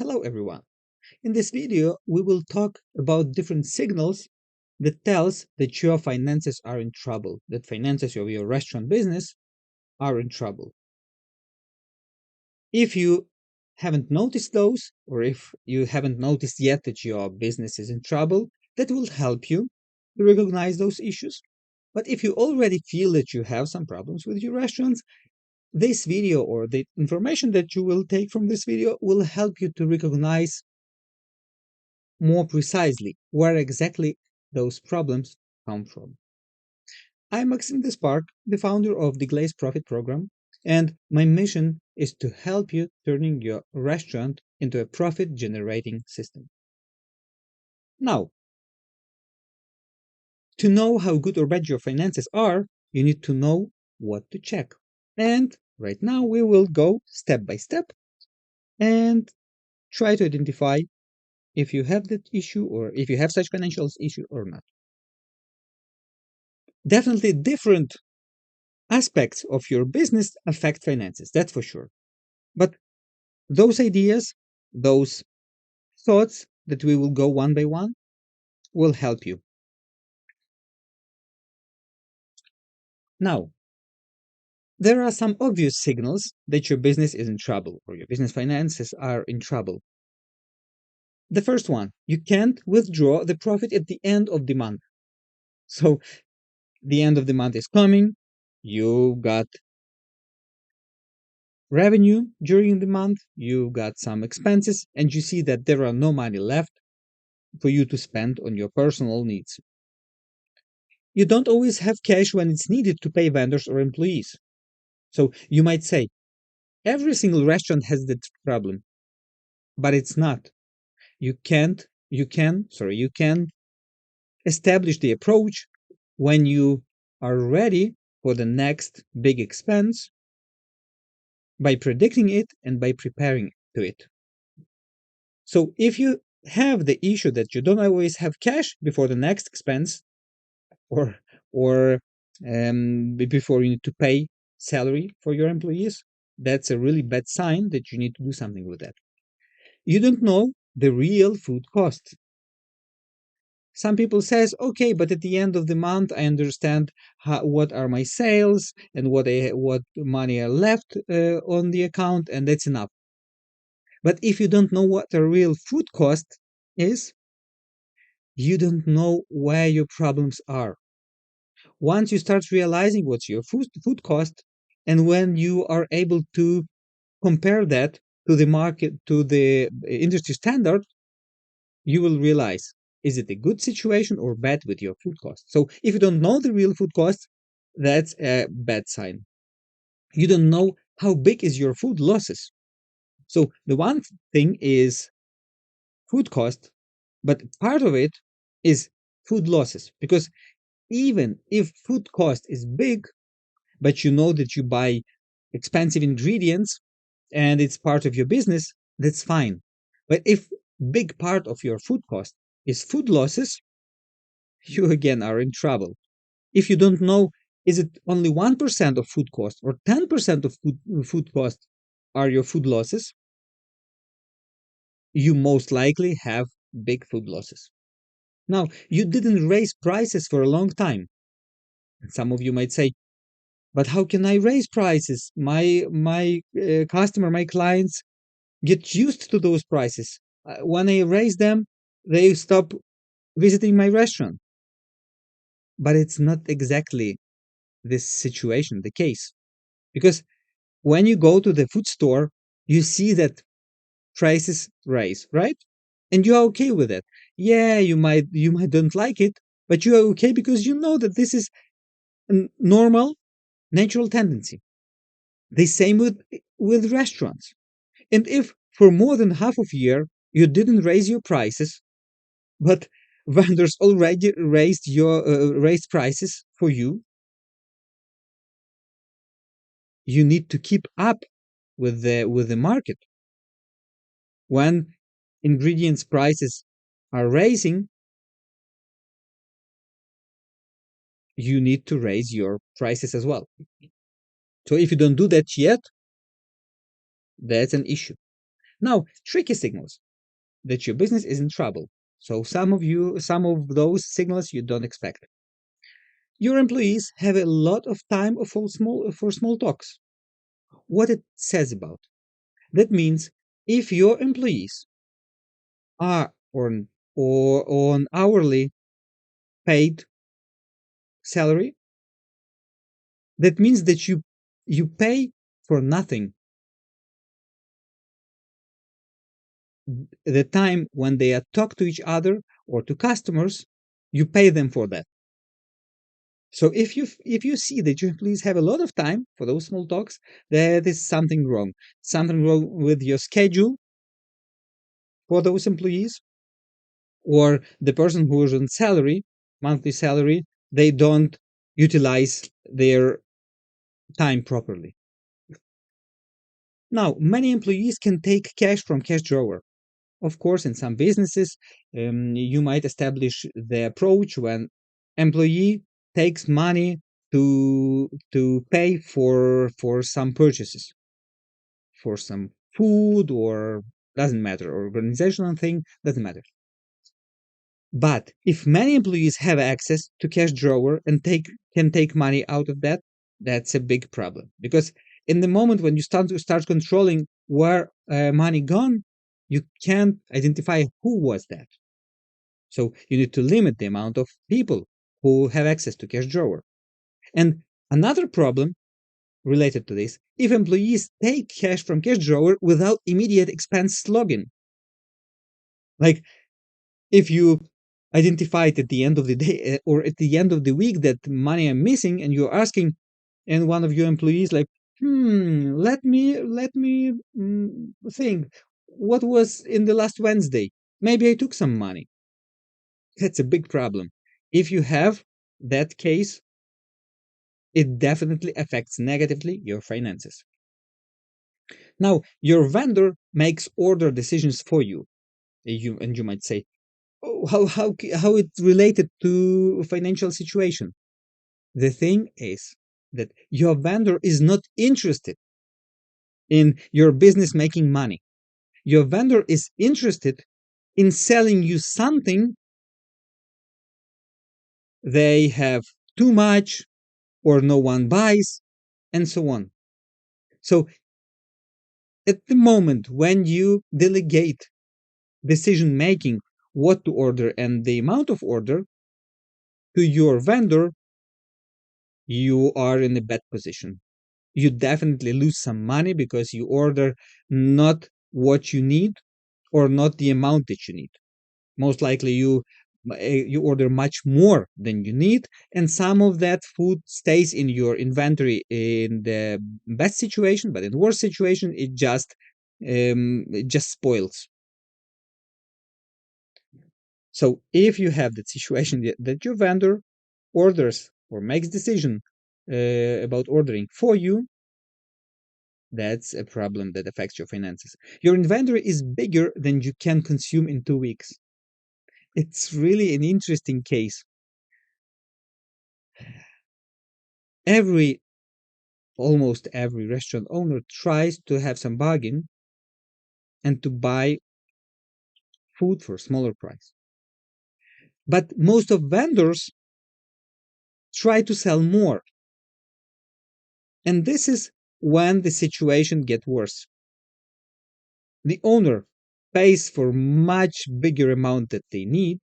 Hello everyone. In this video, we will talk about different signals that tells that your finances are in trouble, that finances of your restaurant business are in trouble. If you haven't noticed those, or if you haven't noticed yet that your business is in trouble, that will help you to recognize those issues. But if you already feel that you have some problems with your restaurants, this video or the information that you will take from this video will help you to recognize more precisely where exactly those problems come from. I'm Maxim Despark, the founder of the Deglaze Profit program, and my mission is to help you turning your restaurant into a profit-generating system. Now, to know how good or bad your finances are, you need to know what to check. And right now we will go step by step and try to identify if you have that issue or if you have such financial issue or not. Definitely different aspects of your business affect finances, that's for sure. But those ideas, those thoughts that we will go one by one will help you. Now, there are some obvious signals that your business is in trouble or your business finances are in trouble. The first one, you can't withdraw the profit at the end of the month. So the end of the month is coming, you got revenue during the month, you got some expenses, and you see that there are no money left for you to spend on your personal needs. You don't always have cash when it's needed to pay vendors or employees. So you might say, every single restaurant has that problem, but it's not. You can establish the approach when you are ready for the next big expense by predicting it and by preparing to it. So if you have the issue that you don't always have cash before the next expense, or before you need to pay salary for your employees, that's a really bad sign that you need to do something with that. You don't know the real food cost. Some people says, okay, but at the end of the month, I understand what are my sales and what money are left on the account, and that's enough. But if you don't know what the real food cost is, you don't know where your problems are. Once you start realizing what's your food cost, and when you are able to compare that to the market, to the industry standard, you will realize, is it a good situation or bad with your food cost? So if you don't know the real food cost, that's a bad sign. You don't know how big is your food losses. So the one thing is food cost, but part of it is food losses, because even if food cost is big, but you know that you buy expensive ingredients and it's part of your business, that's fine. But if big part of your food cost is food losses, you again are in trouble. If you don't know, is it only 1% of food cost or 10% of food cost are your food losses, you most likely have big food losses. Now, you didn't raise prices for a long time. And some of you might say, but how can I raise prices? My customer, my clients get used to those prices. When I raise them, they stop visiting my restaurant. But it's not exactly this situation, the case. Because when you go to the food store, you see that prices rise, right? And you are okay with it. Yeah, you might don't like it, but you are okay because you know that this is a normal, natural tendency. The same with restaurants. And if for more than half of a year you didn't raise your prices, but vendors already raised prices for you, you need to keep up with the market. When ingredients prices are raising, you need to raise your prices as well. So if you don't do that yet, that's an issue. Now, tricky signals that your business is in trouble. So some of those signals you don't expect. Your employees have a lot of time for small talks. What it says about that means if your employees are on hourly paid salary, that means that you pay for nothing the time when they talk to each other or to customers. You pay them for that. So if you see that your employees have a lot of time for those small talks, there is something wrong with your schedule for those employees, or the person who is on salary, monthly salary, they don't utilize their time properly. Now, many employees can take cash from cash drawer. Of course, in some businesses, you might establish the approach when employee takes money to pay for some purchases, for some food, or doesn't matter, or organizational thing, doesn't matter. But if many employees have access to cash drawer and can take money out of that, that's a big problem. Because in the moment when you start controlling where money gone, you can't identify who was that. So you need to limit the amount of people who have access to cash drawer. And another problem related to this, if employees take cash from cash drawer without immediate expense login, like if you identified at the end of the day or at the end of the week that money I'm missing, and you're asking, and one of your employees like, let me think, what was in the last Wednesday? Maybe I took some money. That's a big problem. If you have that case, it definitely affects negatively your finances. Now, your vendor makes order decisions for you. You might say, oh, how it's related to financial situation. The thing is that your vendor is not interested in your business making money. Your vendor is interested in selling you something they have too much or no one buys, and so on. So at the moment when you delegate decision making, what to order and the amount of order, to your vendor, you are in a bad position. You definitely lose some money because you order not what you need or not the amount that you need. Most likely you order much more than you need, and some of that food stays in your inventory in the best situation, but in worst situation it just spoils. So if you have that situation that your vendor orders or makes decision about ordering for you, that's a problem that affects your finances. Your inventory is bigger than you can consume in 2 weeks. It's really an interesting case. Every Almost every restaurant owner tries to have some bargain and to buy food for a smaller price. But most of vendors try to sell more. And this is when the situation gets worse. The owner pays for much bigger amount that they need,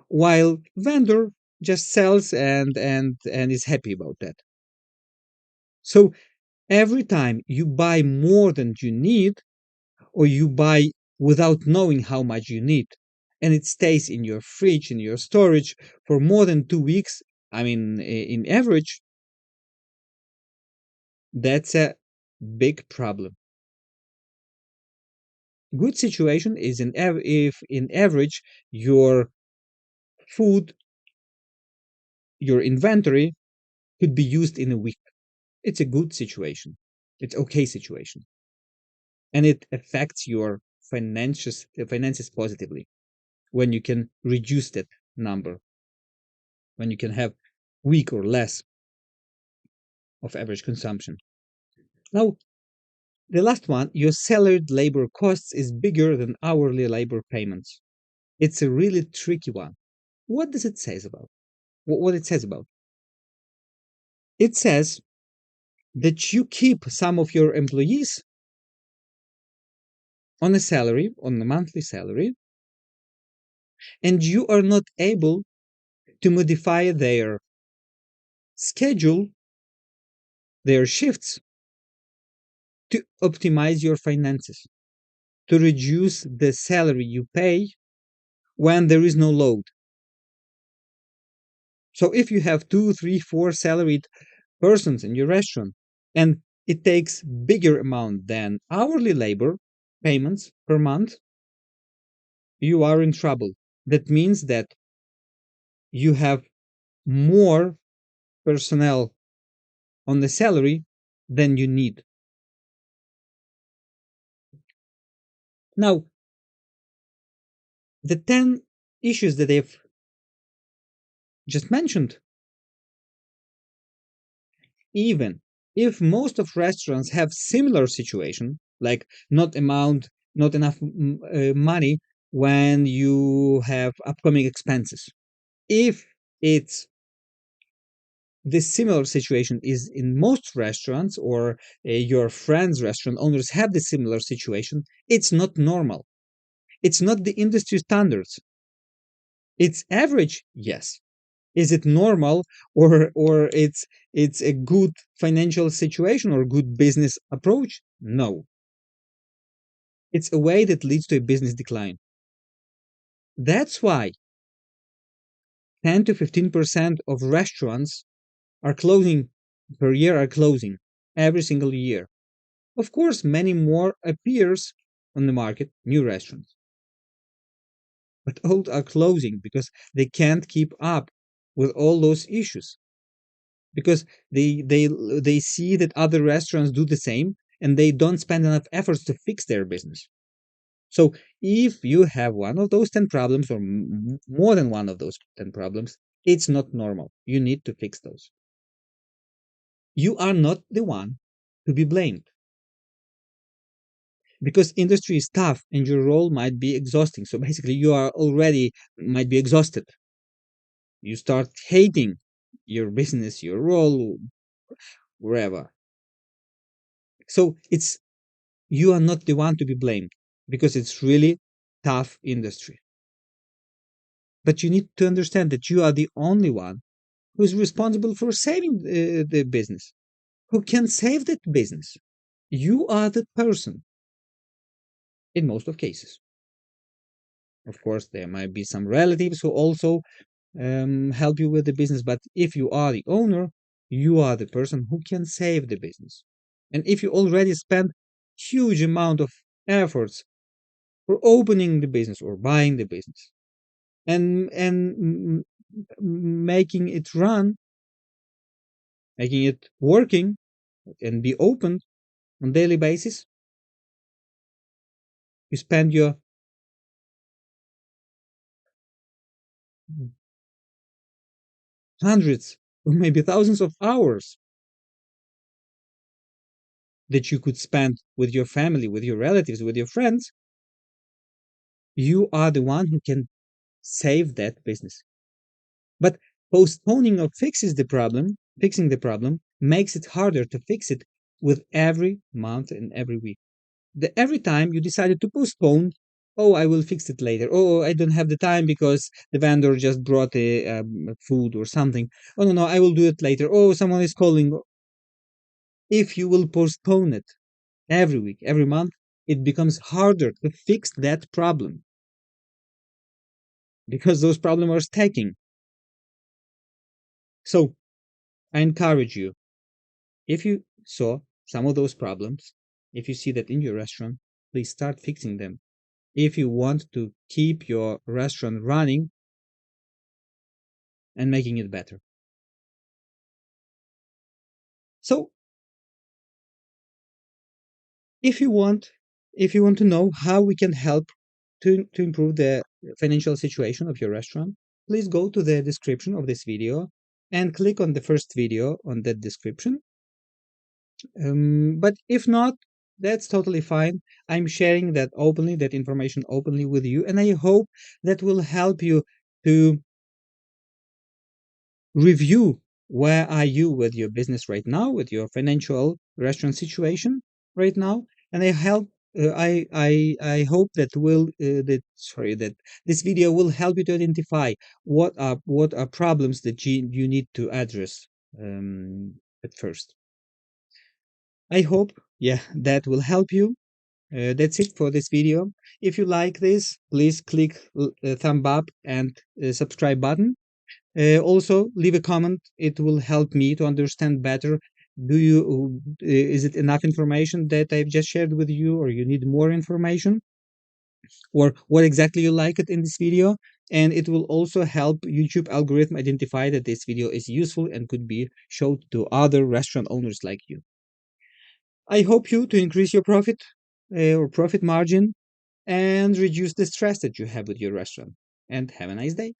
while vendor just sells and is happy about that. So every time you buy more than you need, or you buy without knowing how much you need, and it stays in your fridge, in your storage for more than 2 weeks, I mean, in average, that's a big problem. Good situation is if in average your food, your inventory could be used in a week. It's a good situation. It's okay situation, and it affects your finances positively when you can reduce that number, when you can have week or less of average consumption. Now, The last one, your salaried labor costs is bigger than hourly labor payments. It's a really tricky one. What does it say about? What it says about? It says that you keep some of your employees on a salary, on a monthly salary, and you are not able to modify their schedule, their shifts, to optimize your finances, to reduce the salary you pay when there is no load. So if you have two, three, four salaried persons in your restaurant and it takes bigger amount than hourly labor payments per month, you are in trouble. That means that you have more personnel on the salary than you need. Now, the 10 issues that I've just mentioned, even if most of restaurants have similar situation, like not enough money when you have upcoming expenses. If it's this similar situation is in most restaurants or your friends restaurant owners have the similar situation, it's not normal. It's not the industry standards. It's average, yes. Is it normal, or it's a good financial situation or good business approach? No. It's a way that leads to a business decline. That's why 10 to 15% of restaurants are closing per year, are closing every single year. Of course, many more appears on the market, new restaurants. But old are closing because they can't keep up with all those issues. Because they see that other restaurants do the same and they don't spend enough efforts to fix their business. So if you have one of those 10 problems or more than one of those 10 problems, it's not normal. You need to fix those. You are not the one to be blamed because industry is tough and your role might be exhausting. So basically you are already might be exhausted. You start hating your business, your role, wherever. So it's you are not the one to be blamed because it's really tough industry. But you need to understand that you are the only one who is responsible for saving the business, who can save that business. You are the person in most of cases. Of course, there might be some relatives who also help you with the business, but if you are the owner, you are the person who can save the business. And if you already spend huge amount of efforts for opening the business or buying the business and making it run, making it working and be opened on daily basis, you spend your hundreds or maybe thousands of hours that you could spend with your family, with your relatives, with your friends. You are the one who can save that business. But postponing of fixing the problem makes it harder to fix it with every month and every week. Every time you decided to postpone, oh, I will fix it later. Oh, I don't have the time because the vendor just brought a food or something. Oh, no, I will do it later. Oh, someone is calling. If you will postpone it every week, every month, it becomes harder to fix that problem because those problems are stacking. So I encourage you, if you saw some of those problems, if you see that in your restaurant, please start fixing them. If you want to keep your restaurant running and making it better. So if you want to know how we can help to improve the financial situation of your restaurant, please go to the description of this video and click on the first video on that description. But if not, That's totally fine. I'm sharing that openly, that information openly with you, and I hope that will help you to review where are you with your business right now, with your financial restaurant situation right now, and I hope that this video will help you to identify what are problems that you need to address at first. I hope, yeah, that will help you. That's it for this video. If you like this, please click thumb up and subscribe button. Also, leave a comment. It will help me to understand better. Is it enough information that I've just shared with you, or you need more information, or what exactly you like it in this video? And it will also help YouTube algorithm identify that this video is useful and could be showed to other restaurant owners like you. I hope you to increase your profit or profit margin and reduce the stress that you have with your restaurant. And have a nice day.